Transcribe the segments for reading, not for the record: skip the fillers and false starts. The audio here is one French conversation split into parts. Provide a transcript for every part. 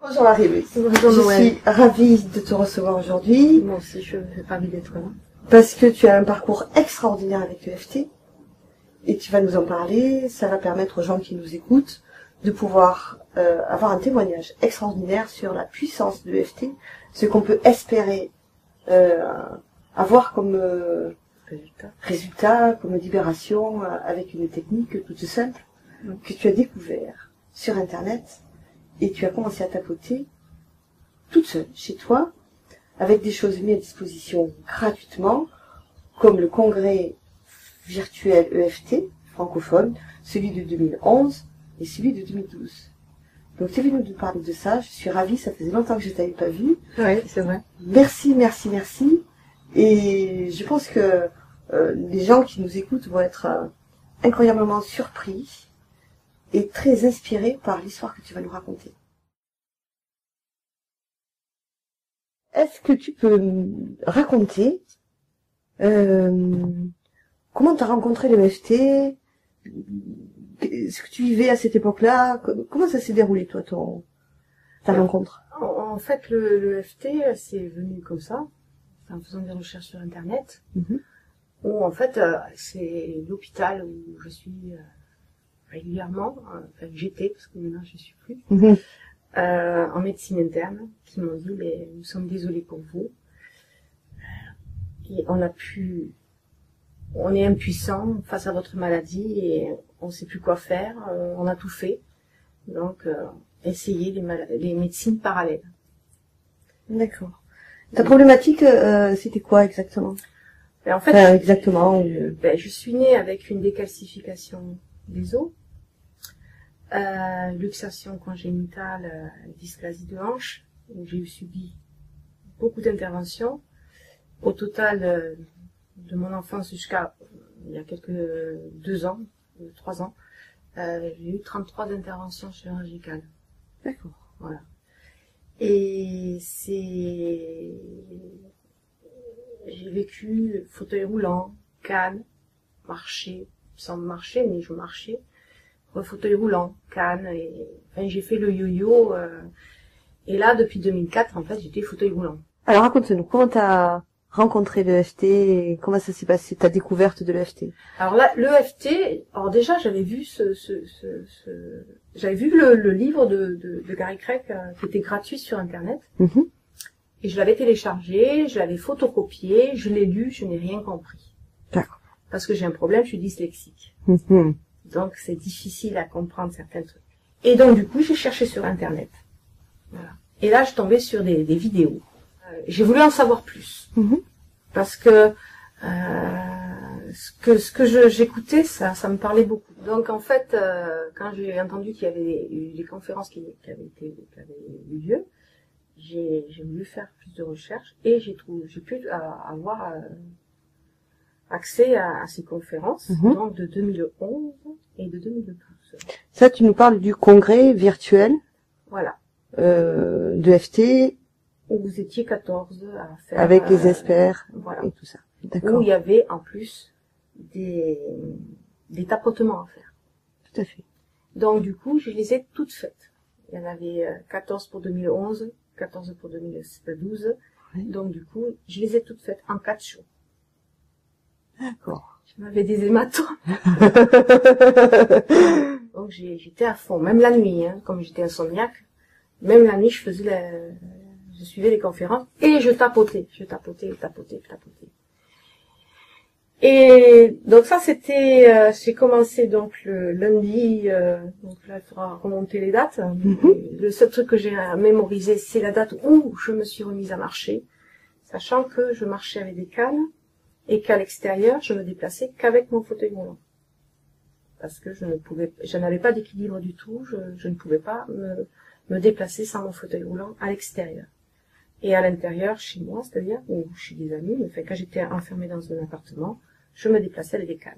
Bonjour Marie-Louise. Bonjour Je Noël. suis ravie de te recevoir aujourd'hui Moi aussi, je suis ravie d'être là. parce que tu as un parcours extraordinaire avec l'EFT et tu vas nous en parler. Ça va permettre aux gens qui nous écoutent de pouvoir avoir un témoignage extraordinaire sur la puissance de l'EFT, ce qu'on peut espérer avoir comme résultat, comme libération avec une technique toute simple que tu as découvert sur Internet. Et tu as commencé à tapoter toute seule, chez toi, avec des choses mises à disposition gratuitement, comme le congrès virtuel EFT, francophone, celui de 2011 et celui de 2012. Donc tu es venu nous parler de ça, je suis ravie, ça faisait longtemps que je ne t'avais pas vu. Oui, c'est vrai. Merci, merci, merci. Et je pense que les gens qui nous écoutent vont être incroyablement surpris et très inspiré par l'histoire que tu vas nous raconter. Est-ce que tu peux me raconter comment tu as rencontré le l'EFT, ce que tu vivais à cette époque-là, comment ça s'est déroulé toi, ta rencontre? En fait, le FT, c'est venu comme ça, en faisant des recherches sur Internet, où en fait, c'est l'hôpital où je suis régulièrement, enfin j'étais, parce que maintenant je suis plus, en médecine interne, qui m'ont dit, mais nous sommes désolés pour vous. Et on est impuissant face à votre maladie et on ne sait plus quoi faire, on a tout fait. Donc, essayez les médecines parallèles. D'accord. Ta problématique, c'était quoi exactement? En fait, exactement. Je suis née avec une décalcification des os, luxation congénitale, dysplasie de hanche, où j'ai subi beaucoup d'interventions. Au total, de mon enfance jusqu'à il y a 3 ans, j'ai eu 33 interventions chirurgicales. D'accord. Voilà. Et j'ai vécu fauteuil roulant, canne, marcher, sans marcher, mais je marchais. Fauteuil roulant, canne, enfin, j'ai fait le yo-yo, et là, depuis 2004, en fait, j'étais fauteuil roulant. Alors, raconte-nous, comment t'as rencontré l'EFT et comment ça s'est passé, ta découverte de l'EFT? Alors là, l'EFT, alors déjà, j'avais vu j'avais vu le livre de Gary Craig, qui était gratuit sur Internet. Et je l'avais téléchargé, je l'avais photocopié, je l'ai lu, je n'ai rien compris. D'accord. Parce que j'ai un problème, je suis dyslexique. Donc, c'est difficile à comprendre certains trucs. Et donc, du coup, j'ai cherché sur Internet. Voilà. Et là, je tombais sur des vidéos. J'ai voulu en savoir plus. Parce que ce que j'écoutais, ça me parlait beaucoup. Donc, en fait, quand j'ai entendu qu'il y avait eu des conférences qui avaient eu lieu, j'ai voulu faire plus de recherches et j'ai pu avoir accès à ces conférences, donc de 2011 et de 2012. Ça, tu nous parles du congrès virtuel. Voilà. De FT. Où vous étiez 14 à faire. Avec les experts. Voilà. Et tout ça. D'accord. Où il y avait en plus des tapotements à faire. Tout à fait. Donc du coup, je les ai toutes faites. Il y en avait 14 pour 2011, 14 pour 2012. Oui. Donc du coup, je les ai toutes faites en 4 jours. D'accord. J'avais des hématomes. Donc j'étais à fond, même la nuit, comme j'étais insomniaque. Même la nuit, je suivais les conférences et je tapotais. Et donc ça, c'était, j'ai commencé donc le lundi, donc là, il faudra remonter les dates. Le seul truc que j'ai mémorisé, c'est la date où je me suis remise à marcher, sachant que je marchais avec des cannes et qu'à l'extérieur, je me déplaçais qu'avec mon fauteuil roulant. Parce que je n'avais pas d'équilibre du tout, je ne pouvais pas me déplacer sans mon fauteuil roulant à l'extérieur. Et à l'intérieur, chez moi, c'est-à-dire, ou chez des amis, enfin, quand j'étais enfermée dans un appartement, je me déplaçais avec des cannes.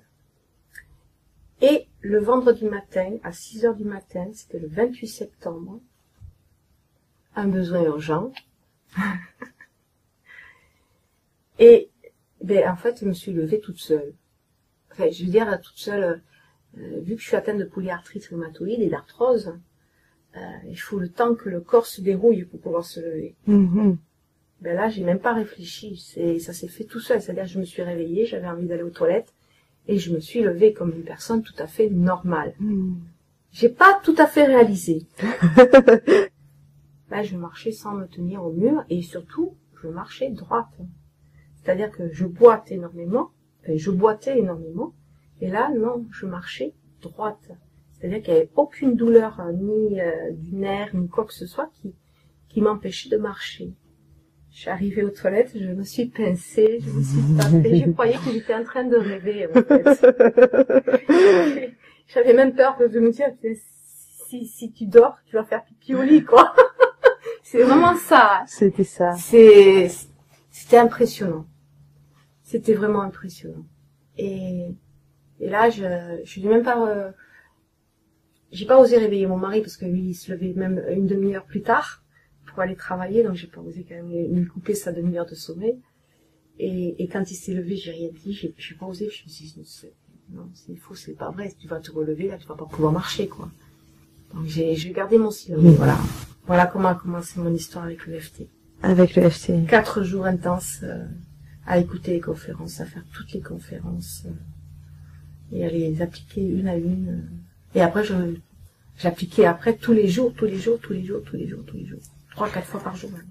Et le vendredi matin, à 6h du matin, c'était le 28 septembre, un besoin urgent. Et, en fait, je me suis levée toute seule. Enfin, je veux dire, toute seule, vu que je suis atteinte de polyarthrite rhumatoïde et d'arthrose, il faut le temps que le corps se dérouille pour pouvoir se lever. Mhm. Ben là, j'ai même pas réfléchi. Ça s'est fait tout seul. C'est-à-dire, je me suis réveillée, j'avais envie d'aller aux toilettes et je me suis levée comme une personne tout à fait normale. Mhm. J'ai pas tout à fait réalisé. Là, je marchais sans me tenir au mur et surtout, je marchais droite. C'est-à-dire que je boitais énormément. Et là, non, je marchais droite. C'est-à-dire qu'il n'y avait aucune douleur, ni du nerf, ni quoi que ce soit, qui m'empêchait de marcher. Je suis arrivée aux toilettes, je me suis pincée, je me suis tapée, je croyais que j'étais en train de rêver, en fait. J'avais même peur de me dire, si tu dors, tu vas faire pipi au lit, quoi. C'est vraiment ça. C'était ça. C'était impressionnant. C'était vraiment impressionnant. Et là, je n'ai même pas, j'ai pas osé réveiller mon mari parce que lui, il se levait même une demi-heure plus tard pour aller travailler, donc j'ai pas osé quand même lui couper sa demi-heure de sommeil. Et quand il s'est levé, j'ai rien dit, j'ai pas osé, je me suis dit, non, c'est faux, c'est pas vrai, si tu vas te relever, là, tu vas pas pouvoir marcher, quoi. Donc j'ai gardé mon silence, voilà. Voilà comment a commencé mon histoire avec le FT. Avec le FT. 4 jours intenses, à écouter les conférences, à faire toutes les conférences, et à les appliquer une à une. Et après, j'appliquais après tous les jours. 3-4 fois par jour. Même.